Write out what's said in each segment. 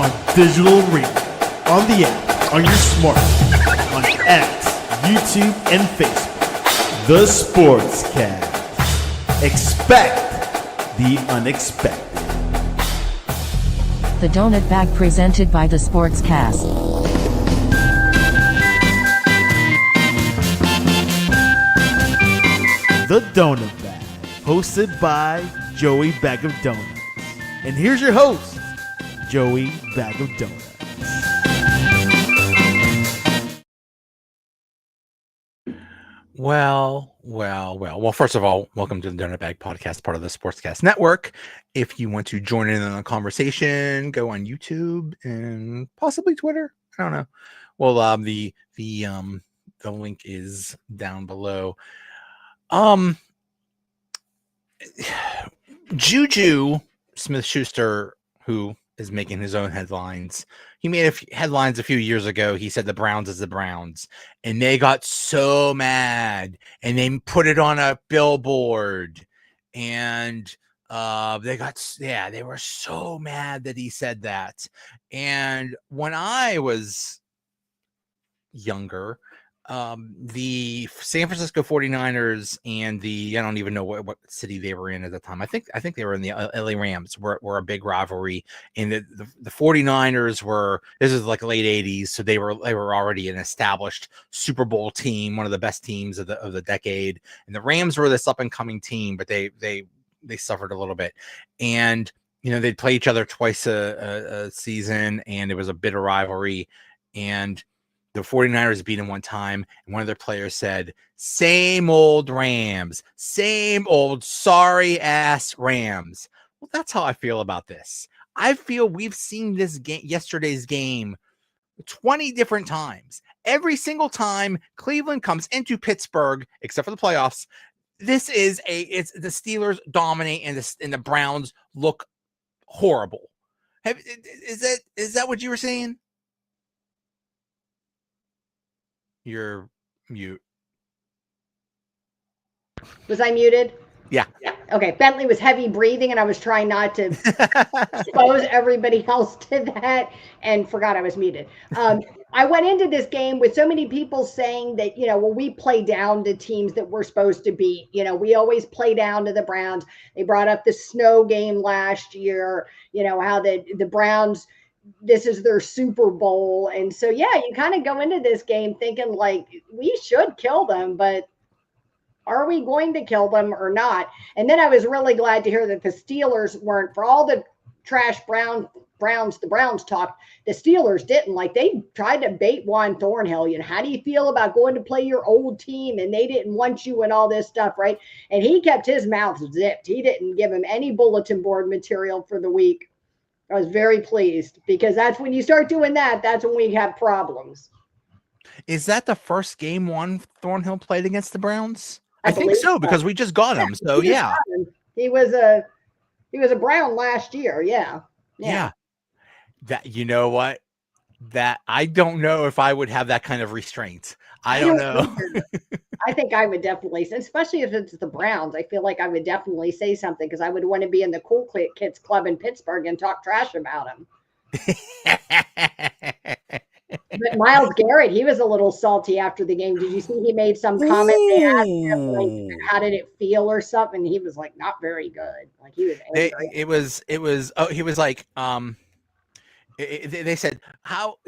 on digital radio, on the app, on your smartphone, on X, YouTube, and Facebook. The Sportscast. Expect the unexpected. The Donut Bag presented by The Sportscast. The Donut Bag, hosted by Joey Bag of Donuts. And here's your host, Joey Bag of Donuts. Well, first of all, welcome to the Donut Bag Podcast, part of the Sportscast Network. If you want to join in on the conversation, go on YouTube and possibly Twitter. I don't know. Well, the link is down below. Juju Smith-Schuster, who is making his own headlines, he made headlines a few years ago. He said the Browns is the Browns, and they got so mad, and they put it on a billboard, and they were so mad that he said that. And when I was younger, the San Francisco 49ers and I don't even know what city they were in at the time. I think they were in the LA Rams were a big rivalry. And the 49ers were, this is like late 80s. So they were already an established Super Bowl team, one of the best teams of the decade. And the Rams were this up and coming team, but they suffered a little bit. And, they'd play each other twice a season, and it was a bitter rivalry. And the 49ers beat him one time, and one of their players said, "Same old Rams, same old sorry-ass Rams." Well, that's how I feel about this. I feel we've seen this game, yesterday's game, 20 different times. Every single time Cleveland comes into Pittsburgh, except for the playoffs, it's the Steelers dominate, and the Browns look horrible. Is that what you were saying? You're mute. Was I muted? Yeah. Okay. Bentley was heavy breathing, and I was trying not to expose everybody else to that, and forgot I was muted. I went into this game with so many people saying that, we play down to teams that we're supposed to beat. We always play down to the Browns. They brought up the snow game last year, how the Browns, this is their Super Bowl. And so, you kind of go into this game thinking like we should kill them, but are we going to kill them or not? And then I was really glad to hear that the Steelers weren't, for all the trash Browns talked, the Steelers didn't. Like, they tried to bait Juan Thornhill. How do you feel about going to play your old team and they didn't want you and all this stuff, right? And he kept his mouth zipped. He didn't give him any bulletin board material for the week. I was very pleased, because that's when you start doing that, that's when we have problems. Is that the first game Juan Thornhill played against the Browns? I think so, because we just got him. So yeah. He was a Brown last year. Yeah. That, you know what? That I don't know if I would have that kind of restraint. I don't know. I think I would definitely, especially if it's the Browns, I feel like I would definitely say something, because I would want to be in the cool kids club in Pittsburgh and talk trash about him. But Myles Garrett, he was a little salty after the game. Did you see he made some comment? They asked him, like, how did it feel or something? He was like, not very good. Like, he was angry. He was like, they said, how,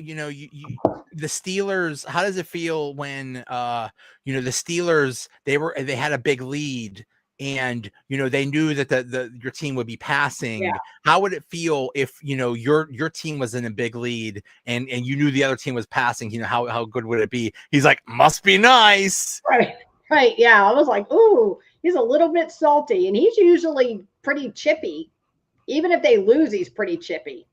the Steelers, how does it feel when, the Steelers, they had a big lead, and, they knew that your team would be passing. Yeah. How would it feel if, your team was in a big lead and you knew the other team was passing? How good would it be? He's like, must be nice. Right. Yeah. I was like, ooh, he's a little bit salty, and he's usually pretty chippy. Even if they lose, he's pretty chippy.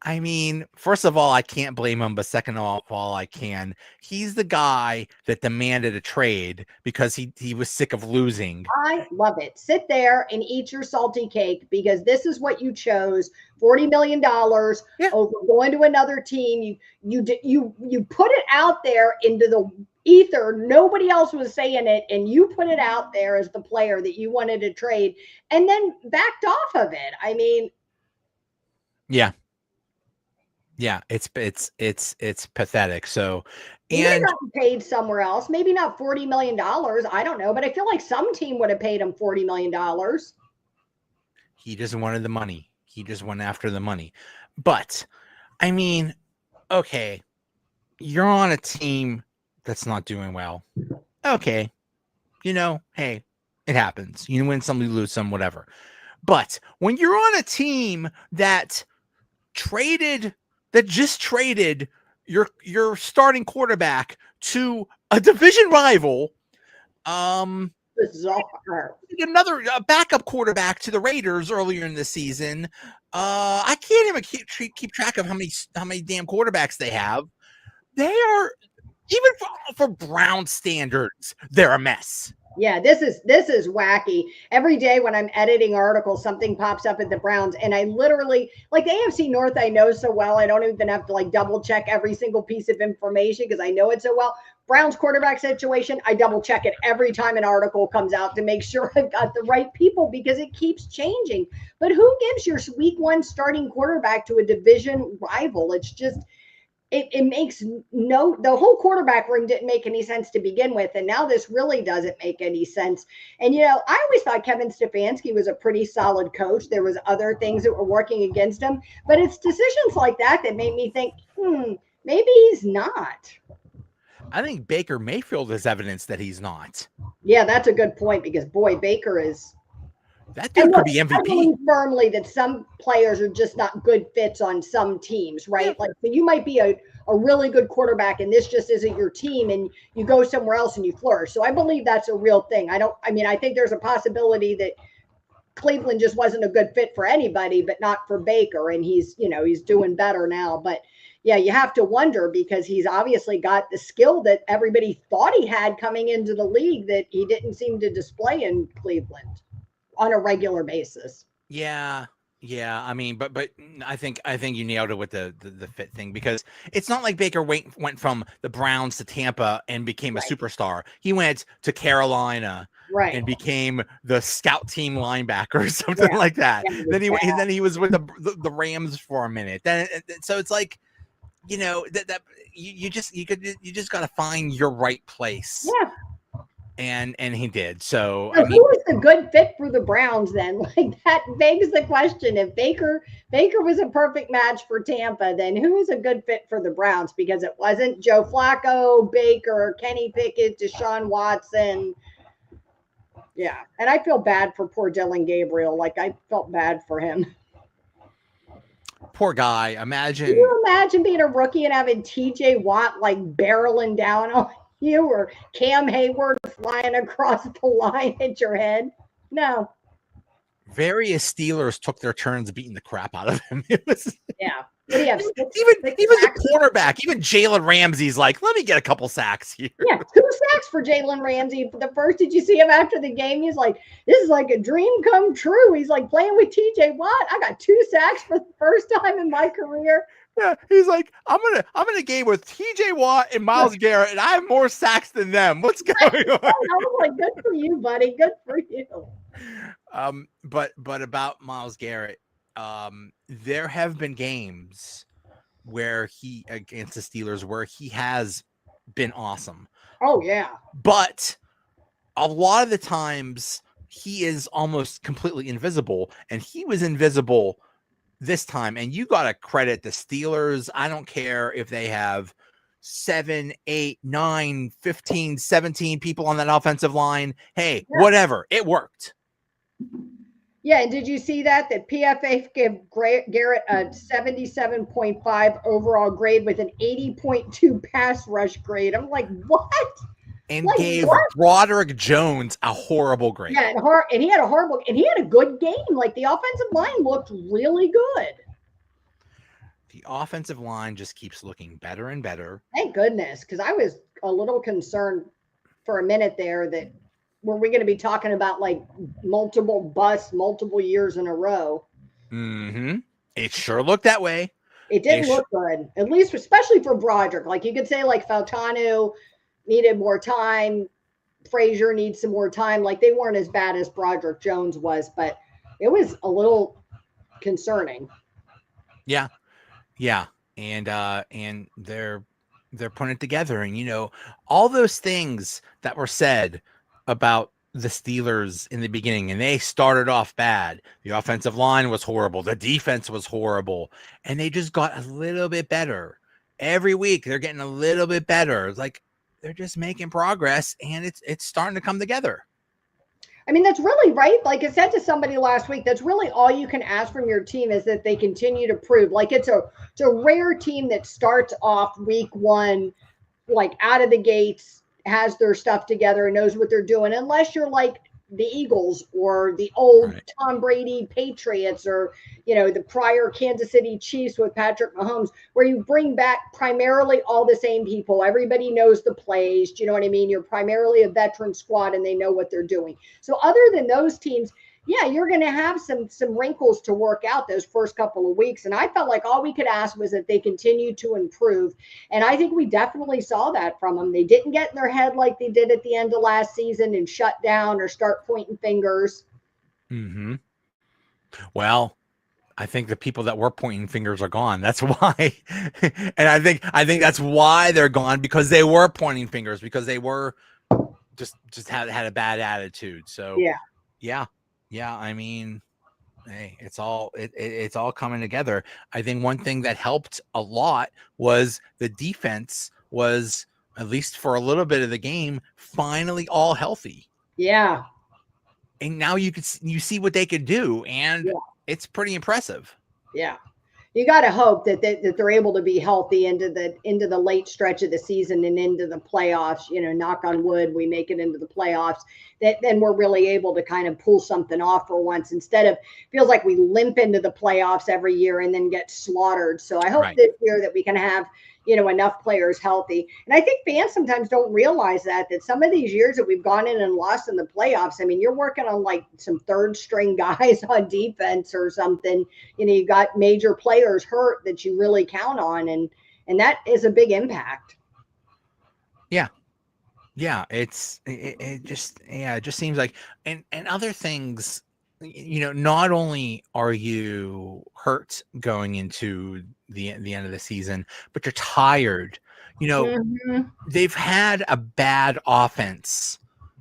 I mean, first of all, I can't blame him, but second of all, I can. He's the guy that demanded a trade because he was sick of losing. I love it. Sit there and eat your salty cake, because this is what you chose. $40 million over going to another team. You put it out there into the ether. Nobody else was saying it, and you put it out there as the player that you wanted to trade, and then backed off of it. I mean, yeah. Yeah, it's pathetic. So, He may and not be paid somewhere else. Maybe not $40 million. I don't know, but I feel like some team would have paid him $40 million. he just wanted the money. He just went after the money. But I mean, okay, you're on a team that's not doing well. Okay, hey, it happens. You win some, you lose some, whatever. But when you're on a team that just traded your starting quarterback to a division rival, Bizarre. another backup quarterback to the Raiders earlier in the season. I can't even keep track of how many damn quarterbacks they have. They are, even for Brown standards, they're a mess. Yeah, this is wacky. Every day when I'm editing articles, something pops up at the Browns, and I literally, like, the AFC North I know so well, I don't even have to like double check every single piece of information because I know it so well. Browns quarterback situation, I double check it every time an article comes out to make sure I've got the right people because it keeps changing. But who gives your week one starting quarterback to a division rival? It's just, it makes the whole quarterback room didn't make any sense to begin with. And now this really doesn't make any sense. And, I always thought Kevin Stefanski was a pretty solid coach. There was other things that were working against him, but it's decisions like that made me think, maybe he's not. I think Baker Mayfield is evidence that he's not. Yeah, that's a good point because, boy, Baker is. That dude could be MVP. I believe firmly that some players are just not good fits on some teams, right? Yeah. Like, so you might be a really good quarterback and this just isn't your team and you go somewhere else and you flourish. So I believe that's a real thing. I think there's a possibility that Cleveland just wasn't a good fit for anybody, but not for Baker. And he's doing better now. But yeah, you have to wonder because he's obviously got the skill that everybody thought he had coming into the league that he didn't seem to display in Cleveland on a regular basis. Yeah. I mean, but I think you nailed it with the fit thing because it's not like Baker went from the Browns to Tampa and became a superstar. He went to Carolina and became the scout team linebacker or something like that. Yeah, then he was with the Rams for a minute. Then so it's like, that you just got to find your right place. Yeah. And he did. So who was the good fit for the Browns then? Like that begs the question. If Baker was a perfect match for Tampa, then who is a good fit for the Browns? Because it wasn't Joe Flacco, Baker, Kenny Pickett, Deshaun Watson. Yeah. And I feel bad for poor Dylan Gabriel. Like I felt bad for him. Poor guy. Can you imagine being a rookie and having TJ Watt like barreling down on you or Cam Hayward flying across the line at your head? No. Various Steelers took their turns beating the crap out of him. It was, yeah. Even the quarterback, even Jalen Ramsey's like, let me get a couple sacks here. Yeah, 2 sacks for Jalen Ramsey. The first, did you see him after the game? He's like, this is like a dream come true. He's like playing with TJ Watt. I got 2 sacks for the first time in my career. Yeah, he's like, I'm in a game with TJ Watt and Myles Garrett, and I have more sacks than them. What's going on? I was like, good for you, buddy. Good for you. But about Myles Garrett, there have been games where he against the Steelers where he has been awesome. Oh yeah. But a lot of the times he is almost completely invisible, and he was invisible this time. And you got to credit the Steelers. I don't care if they have 7, 8, 9, 15, 17 people on that offensive line. Hey, whatever. It worked. Yeah, and did you see that PFF gave Garrett a 77.5 overall grade with an 80.2 pass rush grade? I'm like, what? And gave Broderick Jones a horrible grade. Yeah, and he had a good game. Like the offensive line looked really good. The offensive line just keeps looking better and better. Thank goodness, because I was a little concerned for a minute there that were we going to be talking about like multiple busts, multiple years in a row. Mm-hmm. It sure looked that way. It didn't look good, at least especially for Broderick. Like you could say like Fautanu needed more time. Frazier needs some more time. Like they weren't as bad as Broderick Jones was, but it was a little concerning. Yeah. and they're putting it together. And all those things that were said about the Steelers in the beginning, and they started off bad. The offensive line was horrible, the defense was horrible, and they just got a little bit better every week. They're getting a little bit better. It's like they're just making progress, and it's starting to come together. I mean, that's really right. Like I said to somebody last week, that's really all you can ask from your team is that they continue to prove. Like it's a rare team that starts off week one, like out of the gates, has their stuff together and knows what they're doing, unless you're like the Eagles or the old Right. Tom Brady Patriots or, the prior Kansas City Chiefs with Patrick Mahomes, where you bring back primarily all the same people. Everybody knows the plays. Do you know what I mean? You're primarily a veteran squad and they know what they're doing. So other than those teams, yeah, you're going to have some wrinkles to work out those first couple of weeks. And I felt like all we could ask was that they continue to improve. And I think we definitely saw that from them. They didn't get in their head like they did at the end of last season and shut down or start pointing fingers. Mm-hmm. Well, I think the people that were pointing fingers are gone. That's why. And I think that's why they're gone, because they were pointing fingers, because they were just had a bad attitude. So Yeah. Yeah, I mean, hey, it's all coming together. I think one thing that helped a lot was the defense was, at least for a little bit of the game, finally all healthy. Yeah. And now you see what they could do, and Yeah. it's pretty impressive. Yeah. You got to hope that they're able to be healthy into the late stretch of the season and into the playoffs. Knock on wood, we make it into the playoffs. That then we're really able to kind of pull something off for once, instead of feels like we limp into the playoffs every year and then get slaughtered. So I hope Right. this year that we can have enough players healthy. And I think fans sometimes don't realize that some of these years that we've gone in and lost in the playoffs, I mean, you're working on like some third string guys on defense or something. You got major players hurt that you really count on, and that is a big impact. Yeah, it just seems like, and other things, not only are you hurt going into the end of the season, but you're tired. Mhm. They've had a bad offense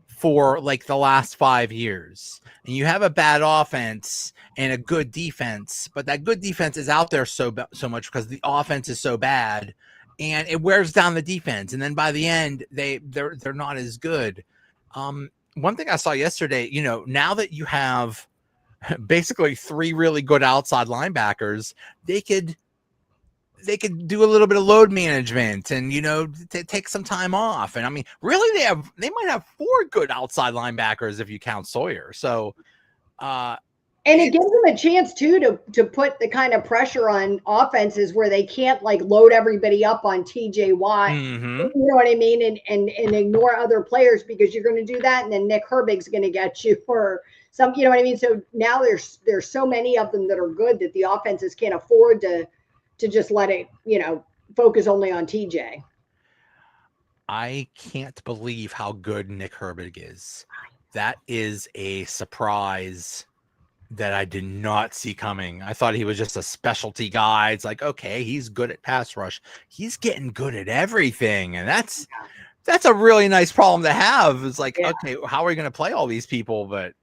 for like the last 5 years, and you have a bad offense and a good defense, but that good defense is out there so much because the offense is so bad, and it wears down the defense, and then by the end they're not as good. One thing I saw yesterday, now that you have basically 3 really good outside linebackers, they could do a little bit of load management and take some time off. And I mean, really, they might have 4 good outside linebackers if you count Sawyer. So And it gives them a chance too to put the kind of pressure on offenses where they can't like load everybody up on TJ Watt. mhm. You know what I mean? And ignore other players, because you're going to do that, and then Nick Herbig's going to get you for some. You know what I mean? So now there's so many of them that are good that the offenses can't afford to just let it focus only on TJ. I can't believe how good Nick Herbig is. That is a surprise that I did not see coming. I thought he was just a specialty guy. It's like, okay, he's good at pass rush. He's getting good at everything. And that's a really nice problem to have. It's like, okay, how are we going to play all these people? But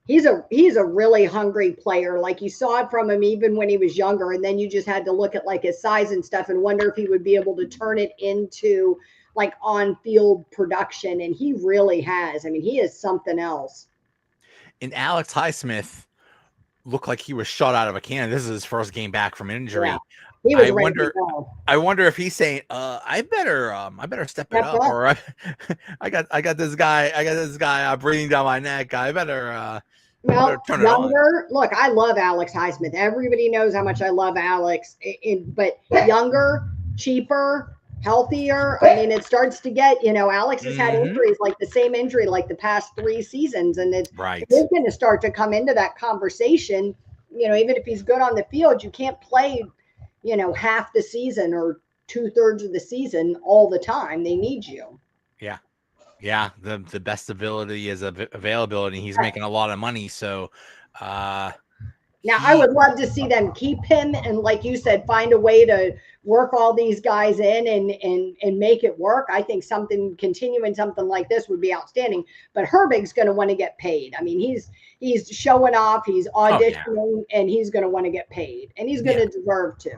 he's a really hungry player. Like you saw it from him even when he was younger. And then you just had to look at like his size and stuff and wonder if he would be able to turn it into like on-field production. And he really has. I mean, he is something else. And Alex Highsmith looked like he was shot out of a cannon. This is his first game back from injury. Yeah. He was I wonder if he's saying, I better step it up, or I got this guy breathing down my neck. I better turn it on. Look, I love Alex Highsmith. Everybody knows how much I love Alex, but younger, cheaper, healthier. I mean, it starts to get, Alex has had injuries, like the same injury like the past 3 seasons, and it's going to start to come into that conversation. Even if he's good on the field, you can't play half the season or 2/3 of the season all the time. They need you. Yeah. The best ability is availability. He's making a lot of money. So Now, I would love to see them keep him and, like you said, find a way to work all these guys in and make it work. I think continuing something like this would be outstanding. But Herbig's going to want to get paid. I mean, he's showing off, he's auditioning, and he's going to want to get paid, and he's going to deserve to.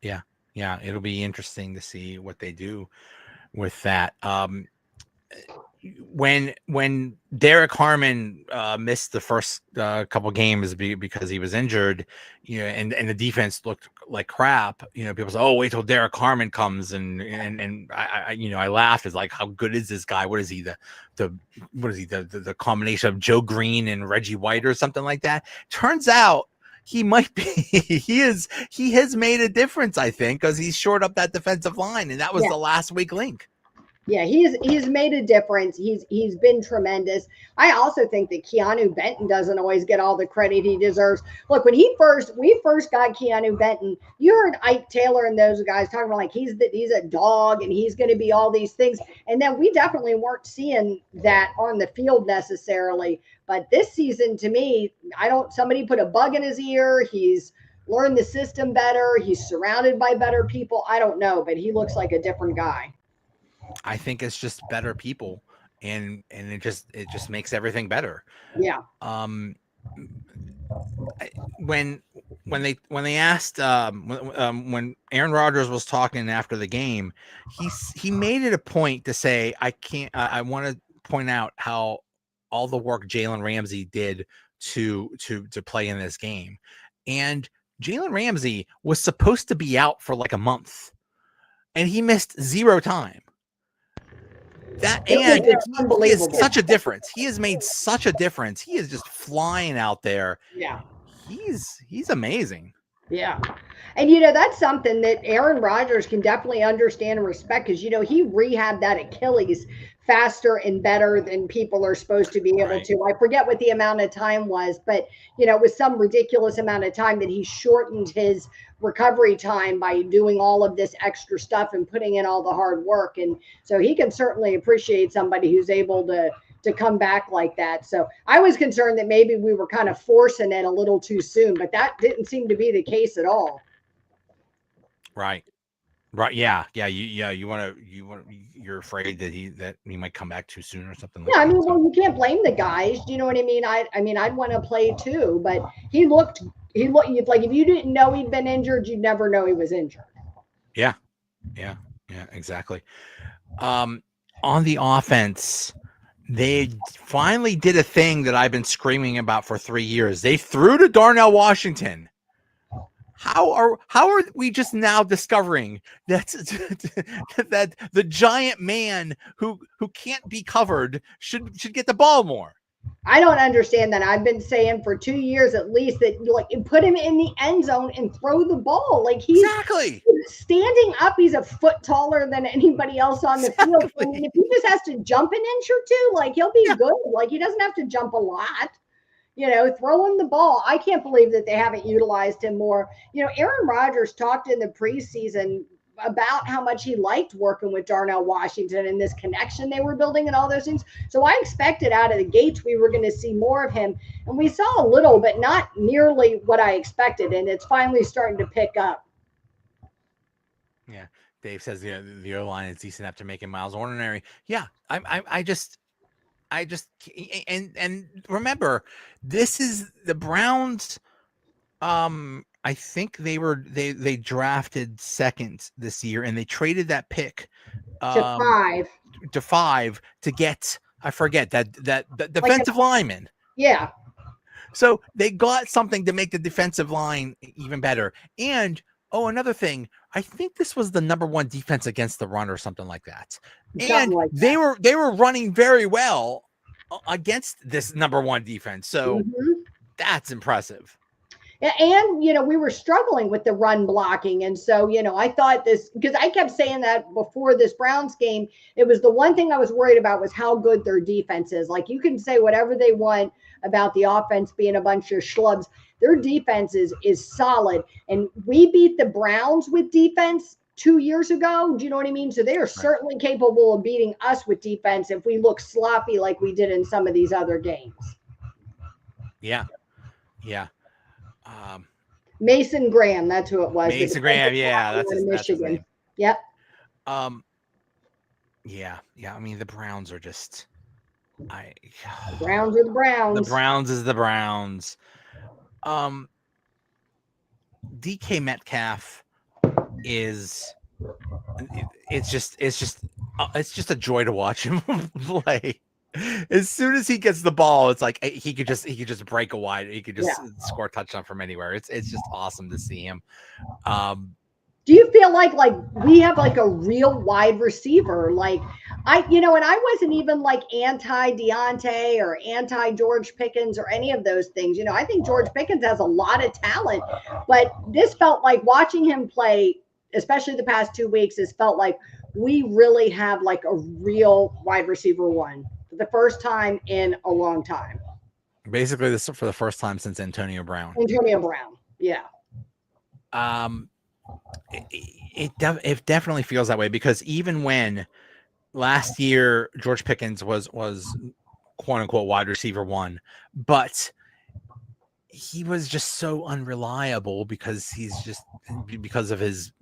Yeah, it'll be interesting to see what they do with that. When Derek Harmon missed the first couple games because he was injured, and the defense looked like crap, people say, "Oh, wait till Derek Harmon comes," and I laughed. It's like, how good is this guy? What is he? The combination of Joe Green and Reggie White or something like that? Turns out he might be. He has made a difference, I think, because he's shored up that defensive line, and that was the last weak link. Yeah, he's made a difference. He's been tremendous. I also think that Keanu Benton doesn't always get all the credit he deserves. Look, when we first got Keanu Benton, you heard Ike Taylor and those guys talking about like he's a dog and he's going to be all these things. And then we definitely weren't seeing that on the field necessarily. But this season, to me, somebody put a bug in his ear. He's learned the system better. He's surrounded by better people. I don't know, but he looks like a different guy. I think it's just better people, and it just makes everything better. Yeah. When they asked when Aaron Rodgers was talking after the game, he made it a point to say, I want to point out how all the work Jalen Ramsey did to play in this game, and Jalen Ramsey was supposed to be out for like a month, and he missed 0 time. He is such a difference. He has made such a difference. He is just flying out there. Yeah. He's amazing. Yeah. And, that's something that Aaron Rodgers can definitely understand and respect because, he rehabbed that Achilles faster and better than people are supposed to be able to. I forget what the amount of time was, but, it was some ridiculous amount of time that he shortened his recovery time by doing all of this extra stuff and putting in all the hard work. And so he can certainly appreciate somebody who's able to come back like that. So I was concerned that maybe we were kind of forcing it a little too soon, but that didn't seem to be the case at all. Right. Yeah. You're afraid that he might come back too soon or something. Yeah. I mean, well, you can't blame the guys. Do you know what I mean? I'd want to play too, but he looked like if you didn't know he'd been injured, you'd never know he was injured. Yeah, exactly. On the offense, they finally did a thing that I've been screaming about for 3 years. They threw to Darnell Washington. How are we just now discovering that the giant man who can't be covered should get the ball more? I don't understand that. I've been saying for 2 years at least that put him in the end zone and throw the ball. Like he's standing up. He's a foot taller than anybody else on the field. I mean, if he just has to jump an inch or two, he'll be good. Like he doesn't have to jump a lot. Throw him the ball. I can't believe that they haven't utilized him more. Aaron Rodgers talked in the preseason about how much he liked working with Darnell Washington and this connection they were building and all those things. So I expected out of the gates we were going to see more of him. And we saw a little, but not nearly what I expected. And it's finally starting to pick up. Yeah. Dave says the O-line is decent after making Miles ordinary. Yeah. I just remember, this is the Browns. I think they drafted second this year, and they traded that pick to 5 to get, I forget, that defensive lineman. Yeah. So they got something to make the defensive line even better. And another thing, I think this was the number 1 defense against the run or something like that. And they were running very well against this number 1 defense. So that's impressive. And, we were struggling with the run blocking. And so, I thought this, because I kept saying that before this Browns game, it was the one thing I was worried about was how good their defense is. Like you can say whatever they want about the offense being a bunch of schlubs. Their defense is solid. And we beat the Browns with defense 2 years ago. Do you know what I mean? So they are certainly capable of beating us with defense if we look sloppy like we did in some of these other games. Yeah. Mason Graham, that's who it was. Mason Graham, yeah, that's his Michigan. name. Yep. Yeah. I mean, the Browns are just, The Browns are the Browns. The Browns is the Browns. DK Metcalf it's just a joy to watch him play. As soon as he gets the ball, it's like he could just break a wide. He could just score a touchdown from anywhere. It's just awesome to see him. Do you feel like we have like a real wide receiver? Like and I wasn't even like anti Deontay or anti George Pickens or any of those things. I think George Pickens has a lot of talent, but this felt like watching him play, especially the past 2 weeks, has felt like we really have like a real wide receiver one for the first time in a long time. Basically, this is for the first time since Antonio Brown. Yeah. It definitely feels that way, because even when last year George Pickens was quote unquote wide receiver one, but he was just so unreliable because of his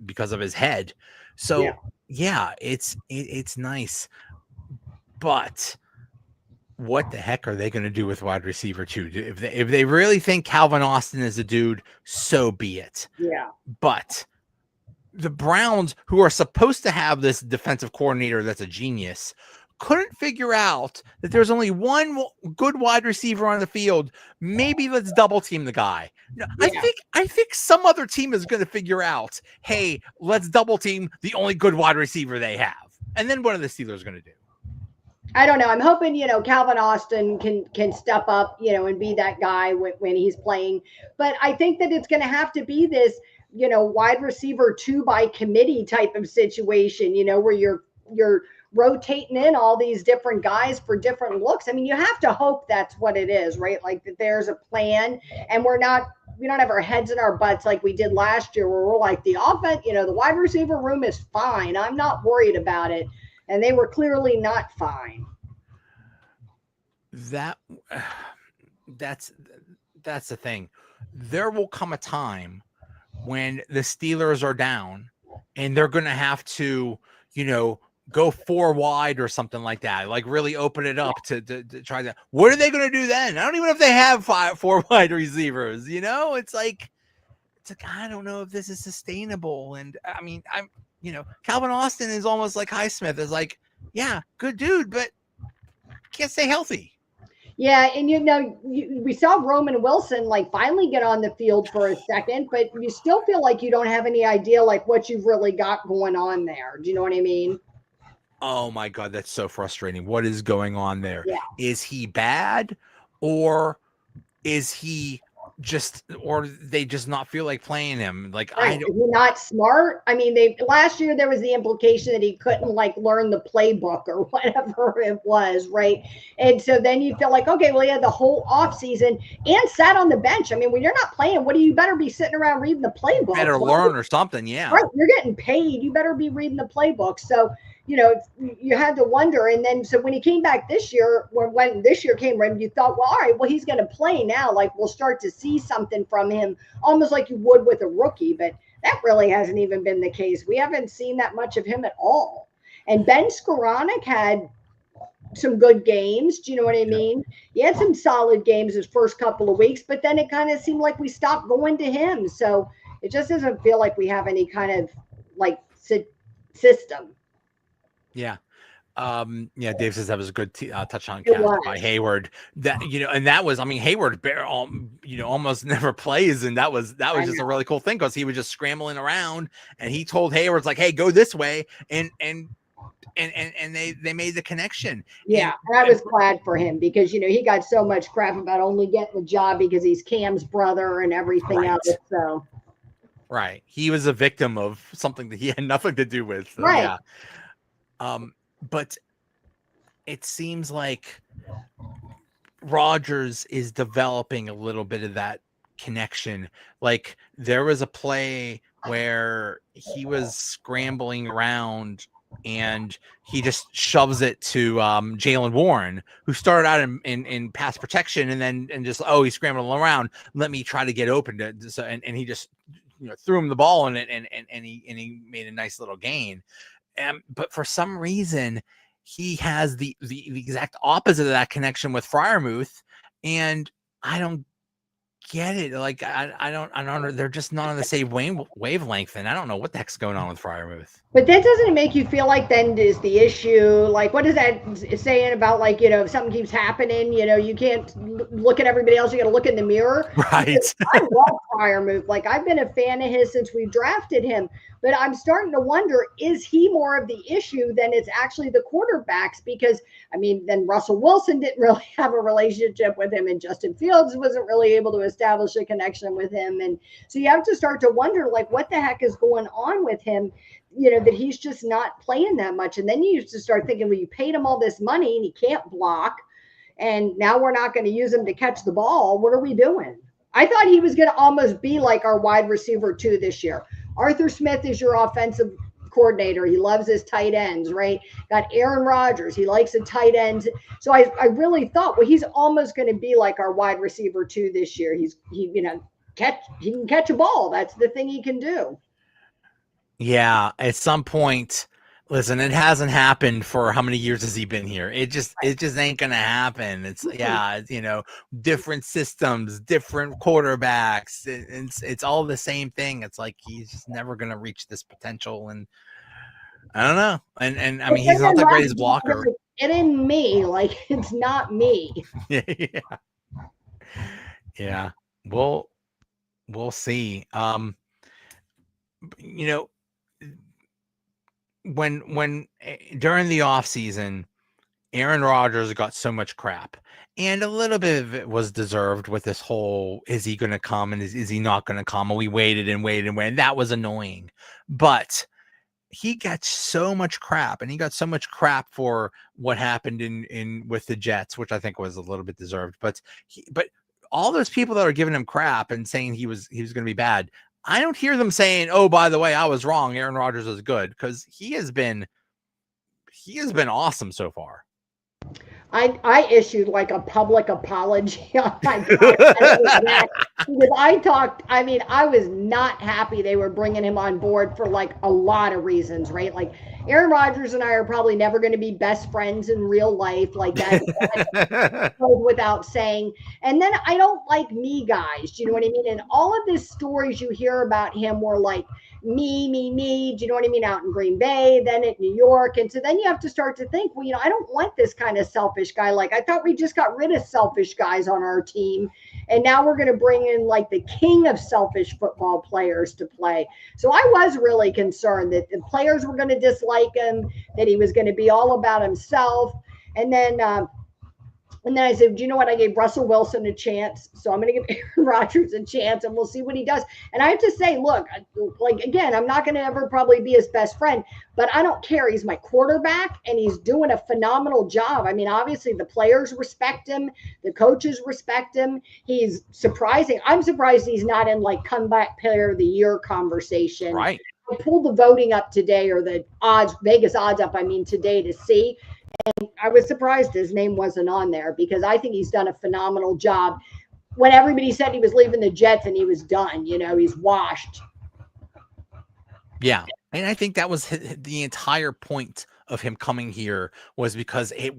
head. So yeah, it's nice, but what the heck are they going to do with wide receiver two? If they really think Calvin Austin is a dude, so be it. Yeah. But the Browns, who are supposed to have this defensive coordinator that's a genius, couldn't figure out that there's only one good wide receiver on the field. Maybe let's double team the guy. No, yeah. I think some other team is going to figure out, hey, let's double team the only good wide receiver they have. And then what are the Steelers going to do? I don't know. I'm hoping, Calvin Austin can step up, and be that guy when he's playing. But I think that it's going to have to be this, wide receiver 2 by committee type of situation, where you're rotating in all these different guys for different looks. I mean, you have to hope that's what it is, right? Like that there's a plan, and we don't have our heads in our butts like we did last year, where we're like, the offense, the wide receiver room is fine. I'm not worried about it. And they were clearly not fine. That's the thing. There will come a time when the Steelers are down and they're going to have to, go 4 wide or something like that. Like really open it up to try that. What are they going to do then? I don't even know if they have 4 wide receivers. It's like I don't know if this is sustainable. And I mean, Calvin Austin is almost like Highsmith. Is like, yeah, good dude, but can't stay healthy. Yeah, and we saw Roman Wilson finally get on the field for a second, but you still feel like you don't have any idea what you've really got going on there. Do you know what I mean? Oh my God, that's so frustrating. What is going on there? Yeah. Is he bad, or is he or they just not feel like playing him? Like, right. Is he not smart? I mean, last year there was the implication that he couldn't learn the playbook or whatever it was, right? And so then you feel like, okay, well, he had the whole offseason and sat on the bench. I mean, when you're not playing, what do you better be sitting around reading the playbook? Better learn or something, yeah. Right, you're getting paid. You better be reading the playbook. So, you had to wonder. And then, so when he came back this year, when this year came around, you thought, well, all right, well, he's going to play now. We'll start to see something from him, almost like you would with a rookie. But that really hasn't even been the case. We haven't seen that much of him at all. And Ben Skoranek had some good games. Do you know what I mean? He had some solid games his first couple of weeks, but then it kind of seemed like we stopped going to him. So it just doesn't feel like we have any kind of system. Yeah. Dave says that was a good touchdown catch by Hayward. That and that was, Hayward almost never plays, and that was just a really cool thing, because he was just scrambling around, and he told Hayward's like, "Hey, go this way," and they made the connection. Yeah, and I was glad for him, because he got so much crap about only getting the job because he's Cam's brother and everything else. So right, he was a victim of something that he had nothing to do with. So, right. Yeah. But it seems like Rodgers is developing a little bit of that connection. Like, there was a play where he was scrambling around and he just shoves it to Jalen Warren, who started out in pass protection, and then just he's scrambling around. Let me try to get open and he just threw him the ball and he made a nice little gain. But for some reason, he has the exact opposite of that connection with Freiermuth, and I don't get it. Like I don't know. They're just not on the same wavelength, and I don't know what the heck's going on with Freiermuth. But that doesn't make you feel like then is the issue? Like, what is that saying about, like, if something keeps happening, you can't look at everybody else, you got to look in the mirror. Right. I love Freiermuth. Like, I've been a fan of his since we drafted him, but I'm starting to wonder, is he more of the issue than it's actually the quarterbacks? Because, I mean, then Russell Wilson didn't really have a relationship with him, and Justin Fields wasn't really able to establish a connection with him. And so you have to start to wonder, like, what the heck is going on with him? That he's just not playing that much. And then you used to start thinking, well, you paid him all this money and he can't block, and now we're not going to use him to catch the ball. What are we doing? I thought he was going to almost be like our wide receiver 2 this year. Arthur Smith is your offensive coordinator. He loves his tight ends, right? Got Aaron Rodgers. He likes the tight ends. So I really thought, well, he's almost going to be like our wide receiver 2 this year. He can catch a ball. That's the thing he can do. Yeah, at some point, listen, it hasn't happened for how many years has he been here? It just ain't gonna happen. It's different systems, different quarterbacks. It's all the same thing. It's like he's just never gonna reach this potential, and I don't know. And I mean, he's not the greatest blocker. It ain't me. Like, it's not me. Yeah. We'll see. When during the offseason, Aaron Rodgers got so much crap, and a little bit of it was deserved with this whole, is he going to come and is he not going to come? And we waited and waited and waited. That was annoying, but he got so much crap, and he got so much crap for what happened in with the Jets, which I think was a little bit deserved. But all those people that are giving him crap and saying he was going to be bad, I don't hear them saying, "Oh, by the way, I was wrong. Aaron Rodgers is good," because he has been awesome so far. I issued like a public apology on my podcast because I was not happy they were bringing him on board for like a lot of reasons, right? Like, Aaron Rodgers and I are probably never going to be best friends in real life, like that goes without saying. And then I don't like me guys, do you know what I mean? And all of these stories you hear about him were like me, do you know what I mean? Out in Green Bay, then at New York. And so then you have to start to think, well, I don't want this kind of selfish guy. Like, I thought we just got rid of selfish guys on our team, and now we're going to bring in like the king of selfish football players to play. So I was really concerned that the players were going to dislike him, that he was going to be all about himself. And then I said, do you know what? I gave Russell Wilson a chance. So I'm going to give Aaron Rodgers a chance, and we'll see what he does. And I have to say, look, like, again, I'm not going to ever probably be his best friend, but I don't care. He's my quarterback, and he's doing a phenomenal job. I mean, obviously the players respect him. The coaches respect him. He's surprising. I'm surprised he's not in like comeback player of the year conversation. Right. I pulled the voting up today, or the Vegas odds up, today to see. And I was surprised his name wasn't on there, because I think he's done a phenomenal job. When everybody said he was leaving the Jets and he was done, he's washed. Yeah. And I think that was the entire point of him coming here, was because it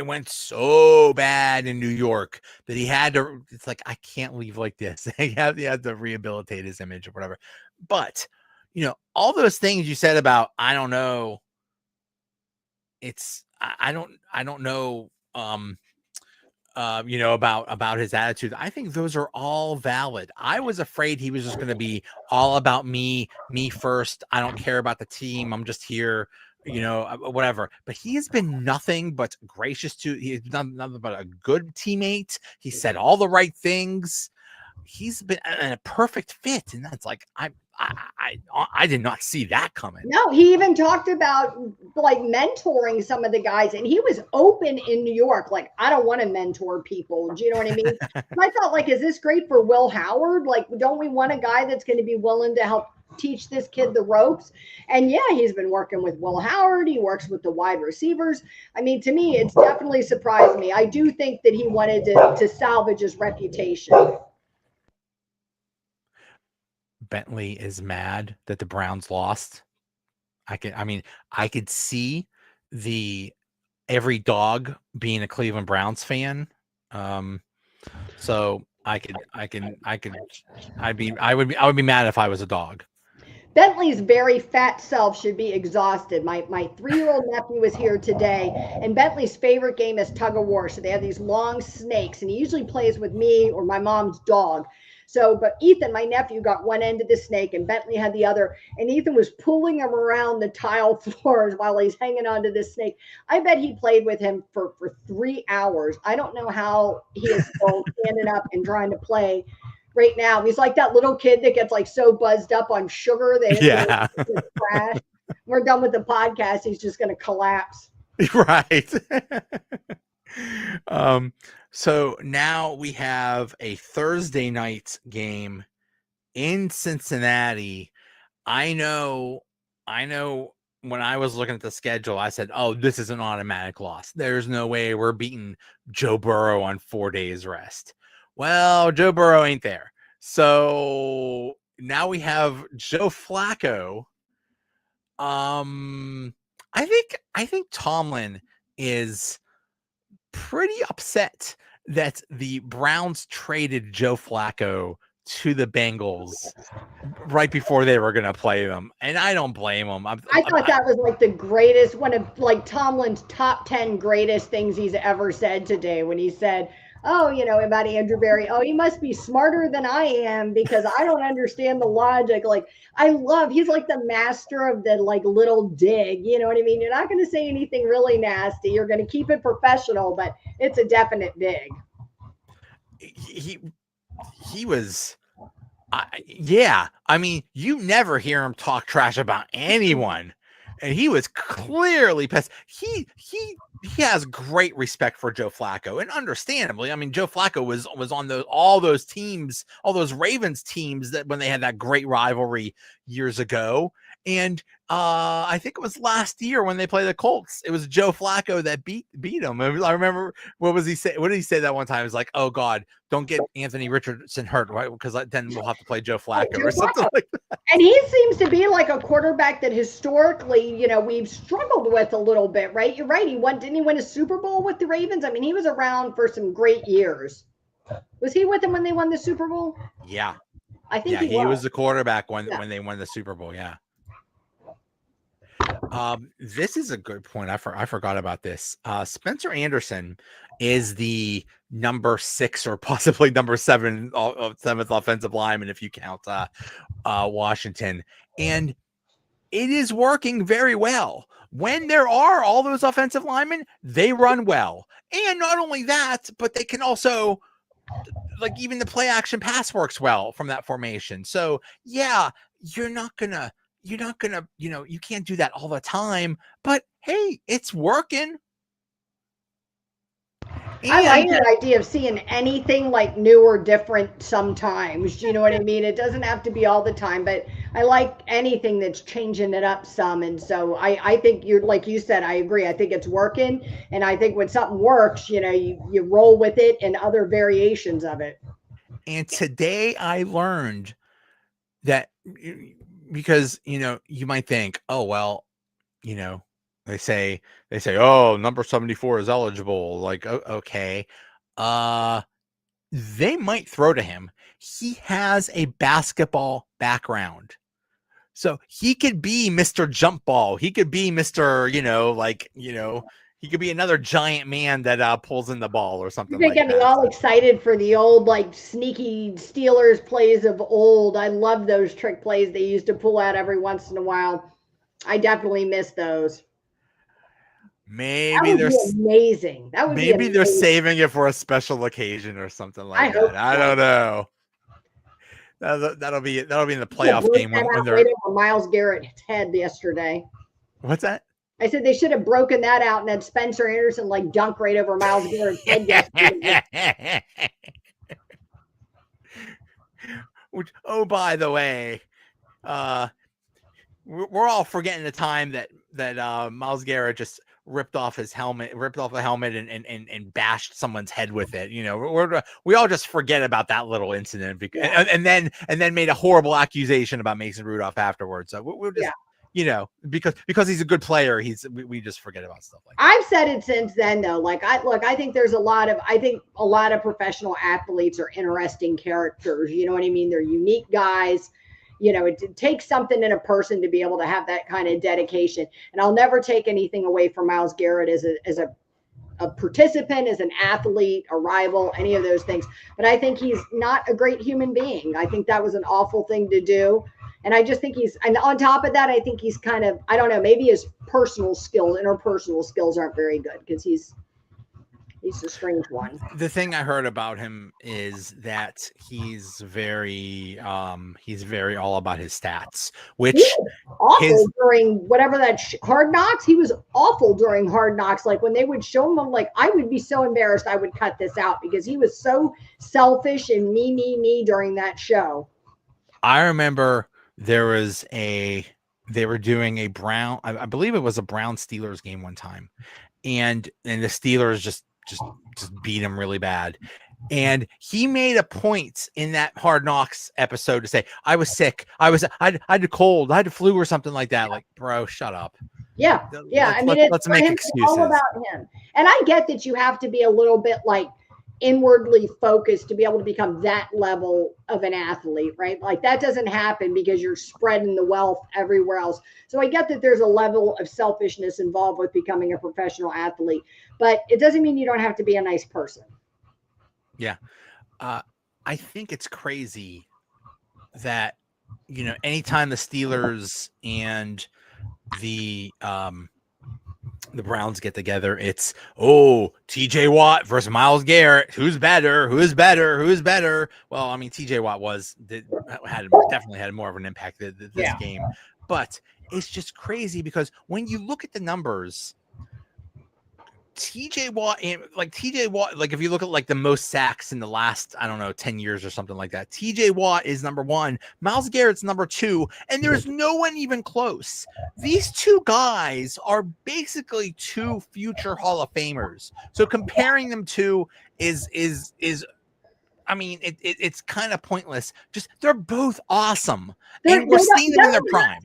went so bad in New York that he had to, it's like, I can't leave like this. He had to rehabilitate his image or whatever. But, all those things you said about, I don't know, I don't know, about his attitude. I think those are all valid. I was afraid he was just going to be all about me first. I don't care about the team. I'm just here, whatever. But he has been nothing but gracious he's done nothing but a good teammate. He said all the right things. He's been a perfect fit. And that's like, I did not see that coming. No, he even talked about like mentoring some of the guys, and he was open in New York. Like, I don't want to mentor people. Do you know what I mean? I thought, like, is this great for Will Howard? Like, don't we want a guy that's going to be willing to help teach this kid the ropes. And yeah, he's been working with Will Howard. He works with the wide receivers. I mean, to me, it's definitely surprised me. I do think that he wanted to salvage his reputation. Bentley is mad that the Browns lost. I could see every dog being a Cleveland Browns fan. So I would be mad if I was a dog. Bentley's very fat self should be exhausted. My 3-year-old nephew was here today, and Bentley's favorite game is tug of war. So they have these long snakes, and he usually plays with me or my mom's dog. So, but Ethan, my nephew, got one end of the snake, and Bentley had the other, and Ethan was pulling him around the tile floors while he's hanging onto this snake. I bet he played with him for 3 hours. I don't know how he is still standing up and trying to play right now. He's like that little kid that gets like so buzzed up on sugar that crash. We're done with the podcast. He's just going to collapse. Right. So now we have a Thursday night game in Cincinnati. I know when I was looking at the schedule, I said, oh, this is an automatic loss. There's no way we're beating Joe Burrow on 4 days rest. Well, Joe Burrow ain't there. So now we have Joe Flacco. I think Tomlin is pretty upset that the Browns traded Joe Flacco to the Bengals right before they were going to play them. And I don't blame him. I thought that was like the greatest, one of like Tomlin's top 10 greatest things he's ever said today when he said, oh, about Andrew Berry. Oh, he must be smarter than I am because I don't understand the logic. Like, he's like the master of the like little dig. You know what I mean? You're not going to say anything really nasty. You're going to keep it professional, but it's a definite dig. He was, yeah. I mean, you never hear him talk trash about anyone. And he was clearly pissed. He has great respect for Joe Flacco, and understandably. I mean, Joe Flacco was on all those teams, all those Ravens teams that when they had that great rivalry years ago. And I think it was last year when they played the Colts. It was Joe Flacco that beat him. I remember what was he say? What did he say that one time? It was like, "Oh God, don't get Anthony Richardson hurt, right? Because then we'll have to play Joe Flacco or something like that." And he seems to be like a quarterback that historically, we've struggled with a little bit, right? You're right. Didn't he win a Super Bowl with the Ravens? I mean, he was around for some great years. Was he with them when they won the Super Bowl? Yeah, I think he was the quarterback when they won the Super Bowl. Yeah. This is a good point. I forgot about this. Spencer Anderson is the number 6 or possibly number 7 seventh offensive lineman if you count Washington, and it is working very well. When there are all those offensive linemen, they run well, and not only that, but they can also, like, even the play action pass works well from that formation. So yeah, you can't do that all the time, but hey, it's working. I like the idea of seeing anything like new or different sometimes. You know what I mean? It doesn't have to be all the time, but I like anything that's changing it up some. And so I think like you said, I agree. I think it's working. And I think when something works, you roll with it and other variations of it. And today I learned that, because you might think, oh well, they say, oh, number 74 is eligible. Like, okay, they might throw to him. He has a basketball background, so he could be Mr. Jump Ball. He could be Mr. He could be another giant man that pulls in the ball or something. They get me all excited for the old, like, sneaky Steelers plays of old. I love those trick plays they used to pull out every once in a while. I definitely miss those. Maybe they're amazing. That would maybe they're saving it for a special occasion or something like that. I don't know. That'll be in the playoff game when they're Myles Garrett's head yesterday. What's that? I said they should have broken that out and had Spencer Anderson like dunk right over Myles Garrett's head yesterday. Which, oh, by the way, we're all forgetting the time that Myles Garrett just ripped off a helmet and bashed someone's head with it. We all just forget about that little incident and then made a horrible accusation about Mason Rudolph afterwards. So we're just because he's a good player, we just forget about stuff like that. I've said it since then though. I think there's a lot of professional athletes are interesting characters. You know what I mean? They're unique guys. It takes something in a person to be able to have that kind of dedication. And I'll never take anything away from Myles Garrett as a participant, as an athlete, a rival, any of those things. But I think he's not a great human being. I think that was an awful thing to do. And I just think and on top of that, I think he's kind of, I don't know, maybe his interpersonal skills aren't very good because he's a strange one. The thing I heard about him is that he's very all about his stats, which awful during whatever that Hard Knocks. He was awful during Hard Knocks. Like when they would show him, I'm like, I would be so embarrassed. I would cut this out because he was so selfish and me during that show. I remember they were doing a Brown, I believe it was a Brown Steelers game one time, and the Steelers just beat him really bad. And he made a point in that Hard Knocks episode to say, I was sick. I had a cold. I had a flu or something like that. Like, bro, shut up. Yeah. Let's make excuses. All about him. And I get that you have to be a little bit like inwardly focused to be able to become that level of an athlete, right? Like that doesn't happen because you're spreading the wealth everywhere else. So I get that there's a level of selfishness involved with becoming a professional athlete, but it doesn't mean you don't have to be a nice person. Yeah. I think it's crazy that, anytime the Steelers and the Browns get together, it's TJ Watt versus Myles Garrett. Who's better? Well, I mean, TJ Watt definitely had more of an impact this game, but it's just crazy because when you look at the numbers, TJ Watt, like if you look at like the most sacks in the last, 10 years or something like that, TJ Watt is number 1, Myles Garrett's number 2, and there's no one even close. These two guys are basically 2 future Hall of Famers. So comparing them to is it's kind of pointless. Just they're both awesome, and we're seeing them in their prime.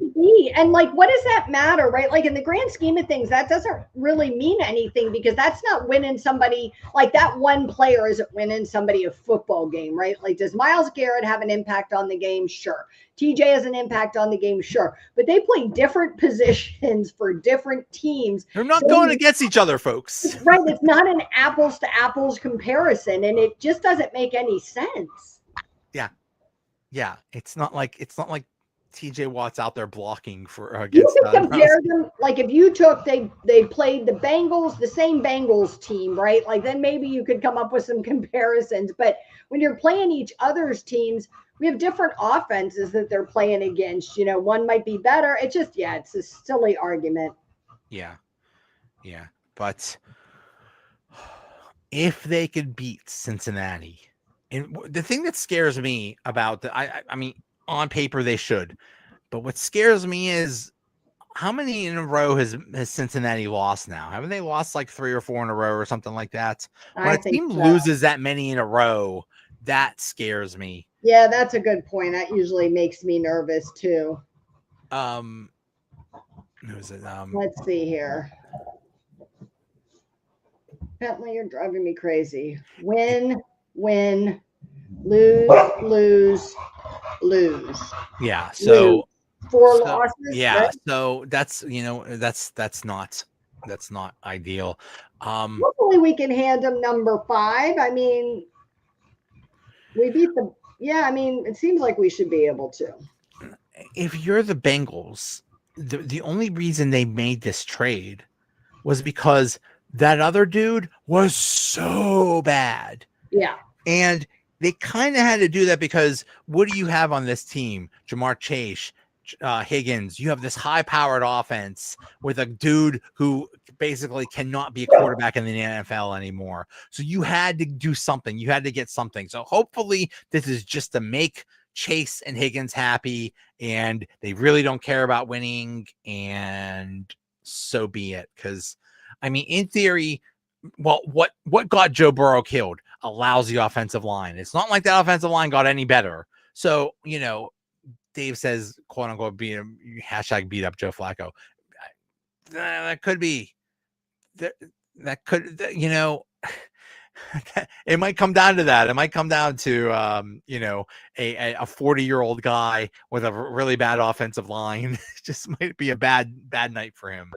And like, what does that matter, right? Like in the grand scheme of things, that doesn't really mean anything because that's not winning somebody. Like that one player isn't winning somebody a football game, right? Like, does Myles Garrett have an impact on the game? Sure. TJ has an impact on the game, sure. But they play different positions for different teams. They're not going against each other, folks. Right. It's not an apples to apples comparison, and it just doesn't make any sense. Yeah. It's not like TJ Watt's out there blocking for against. You can compare them. Like if you took they played the Bengals, the same Bengals team, right? Like then maybe you could come up with some comparisons. But when you're playing each other's teams, we have different offenses that they're playing against. One might be better. It's just it's a silly argument. Yeah. But if they could beat Cincinnati, and the thing that scares me about I mean, on paper they should, but what scares me is how many in a row has Cincinnati lost now? Haven't they lost like 3 or 4 in a row or something like that? When a team loses that many in a row, that scares me. Yeah, that's a good point. That usually makes me nervous too. Who's it? Let's see here. Bentley, you're driving me crazy. Win, lose. Yeah. So 4 losses. Yeah. Right? So that's not ideal. Hopefully we can hand them number 5. I mean, we beat them. Yeah. I mean, it seems like we should be able to. If you're the Bengals, the only reason they made this trade was because that other dude was so bad. Yeah. And they kind of had to do that because what do you have on this team? Jamar Chase, Higgins. You have this high-powered offense with a dude who basically cannot be a quarterback in the NFL anymore. So you had to do something. You had to get something. So hopefully this is just a Chase and Higgins happy, and they really don't care about winning, and so be it. Because, I mean, in theory, well, what got Joe Burrow killed? A lousy offensive line. It's not like that offensive line got any better. So, Dave says, quote unquote, beat up Joe Flacco. That could be. That could, it might come down to that. It might come down to, a 40-year-old guy with a really bad offensive line. It just might be a bad night for him.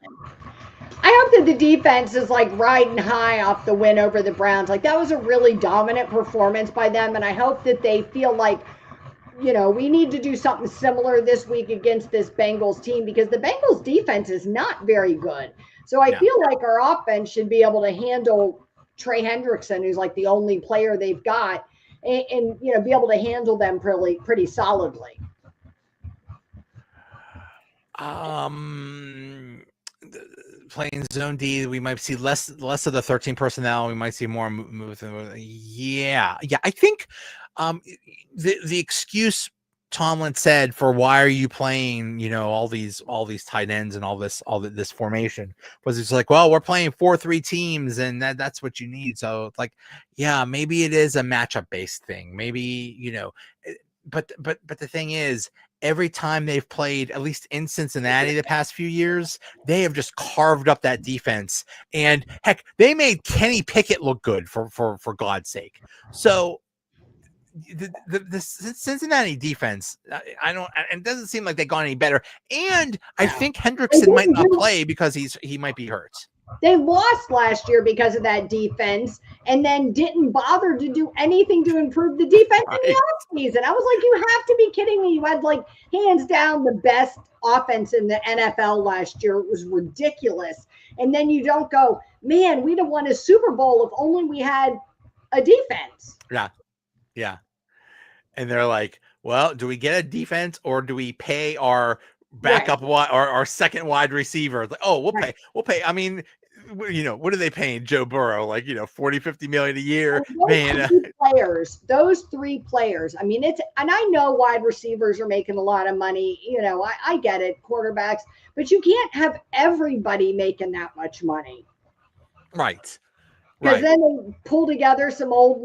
I hope that the defense is like riding high off the win over the Browns. Like, that was a really dominant performance by them. And I hope that they feel like, we need to do something similar this week against this Bengals team, because the Bengals defense is not very good. So I feel like our offense should be able to handle Trey Hendrickson, who's like the only player they've got, and be able to handle them pretty solidly. Playing zone D, we might see less of the 13 personnel. We might see more movement. Yeah. I think the excuse Tomlin said for why are you playing, all these tight ends and all this formation was it's like, well, we're playing 4-3 teams and that's what you need. So it's like, yeah, maybe it is a matchup based thing. Maybe, but the thing is, every time they've played, at least in Cincinnati the past few years, they have just carved up that defense. And heck, they made Kenny Pickett look good for God's sake. So the Cincinnati defense, it doesn't seem like they got any better. And I think Hendrickson might not play because he might be hurt. They lost last year because of that defense, and then didn't bother to do anything to improve the defense in the offseason. I was like, you have to be kidding me. You had like hands down the best offense in the NFL last year. It was ridiculous. And then you don't go, man, we'd have won a Super Bowl if only we had a defense. Yeah. And they're like, well, do we get a defense or do we pay our backup our second wide receiver? Like, oh, we'll pay. I mean, what are they paying Joe Burrow? Like, 40-50 million a year. Those three players. I mean, and I know wide receivers are making a lot of money. I get it, quarterbacks, but you can't have everybody making that much money. Right. Because then they pull together some old,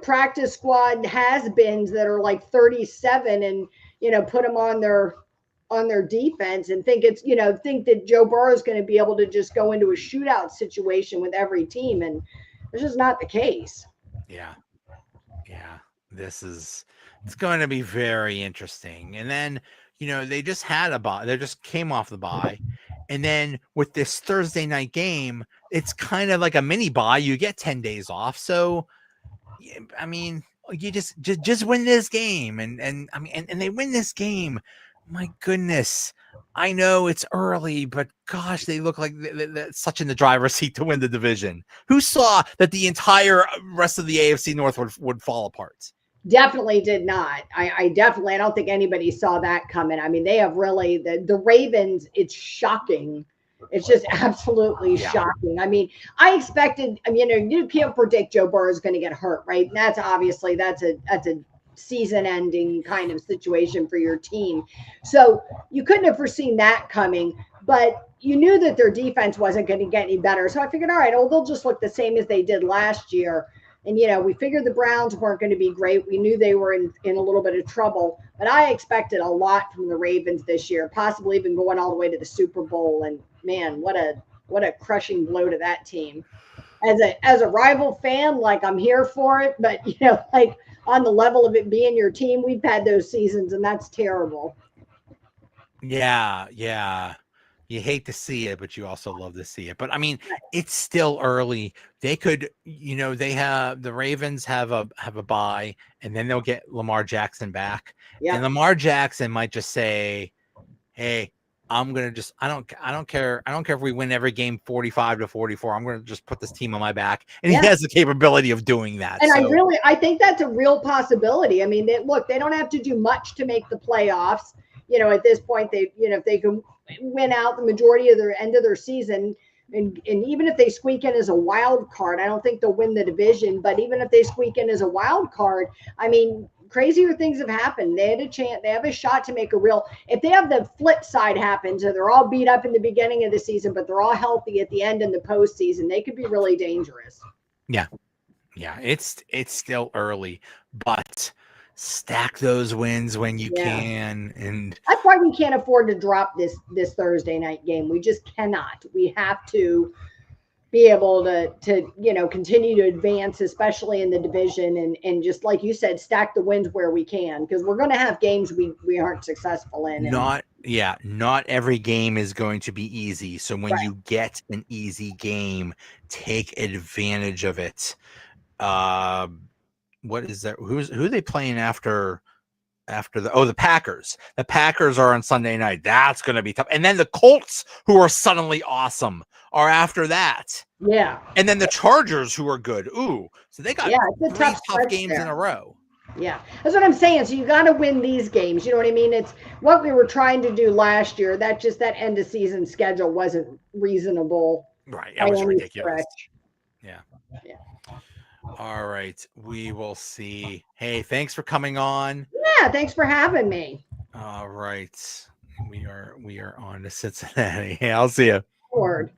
practice squad has-beens that are like 37 and, put them on their defense and think that Joe Burrow is going to be able to just go into a shootout situation with every team. And it's just not the case. Yeah. It's going to be very interesting. And then, they just had a bye. They just came off the bye. And then with this Thursday night game, it's kind of like a mini bye. You get 10 days off. So, I mean, you just win this game. And they win this game. My goodness. I know it's early, but gosh, they look like they're such in the driver's seat to win the division. Who saw that the entire rest of the AFC North would fall apart? Definitely did not. I don't think anybody saw that coming. I mean, they have really, the Ravens, it's shocking. It's just absolutely shocking. I mean, I expected, you can't predict Joe Burrow is going to get hurt, right? And that's a season-ending kind of situation for your team. So you couldn't have foreseen that coming, but you knew that their defense wasn't going to get any better. So I figured, all right, they'll just look the same as they did last year. And, we figured the Browns weren't going to be great. We knew they were in a little bit of trouble, but I expected a lot from the Ravens this year, possibly even going all the way to the Super Bowl. And man, what a crushing blow to that team. As a rival fan, I'm here for it, but on the level of it being your team, we've had those seasons and that's terrible. Yeah. You hate to see it, but you also love to see it. But I mean, it's still early. They could, the Ravens have a bye, and then they'll get Lamar Jackson back. Yeah. And Lamar Jackson might just say, "Hey, I'm gonna just I don't care if we win every game 45-44. I'm gonna just put this team on my back." And he has the capability of doing that. And I think that's a real possibility. I mean, they don't have to do much to make the playoffs. At this point, if they can win out the majority of their end of their season, and even if they squeak in as a wild card, I don't think they'll win the division, but even if they squeak in as a wild card, I mean, crazier things have happened. They had a chance. They have a shot to make a real. If they have the flip side happen, so they're all beat up in the beginning of the season, but they're all healthy at the end in the postseason, they could be really dangerous. Yeah, it's still early, but stack those wins when you can, and that's why we can't afford to drop this Thursday night game. We just cannot. We have to be able to continue to advance, especially in the division, and just like you said, stack the wins where we can, because we're going to have games we aren't successful in. not every game is going to be easy. So when you get an easy game, take advantage of it. What is that? Who are they playing after the Packers? The Packers are on Sunday night. That's going to be tough. And then the Colts, who are suddenly awesome, are after that. Yeah. And then the Chargers, who are good. Ooh, so they got it's a tough games there in a row. Yeah, that's what I'm saying. So you got to win these games. You know what I mean? It's what we were trying to do last year. That end of season schedule wasn't reasonable. Right. That was ridiculous. Yeah. All right. We will see. Hey, thanks for coming on. Yeah, thanks for having me. All right. We are on to Cincinnati. Hey, I'll see you. Word.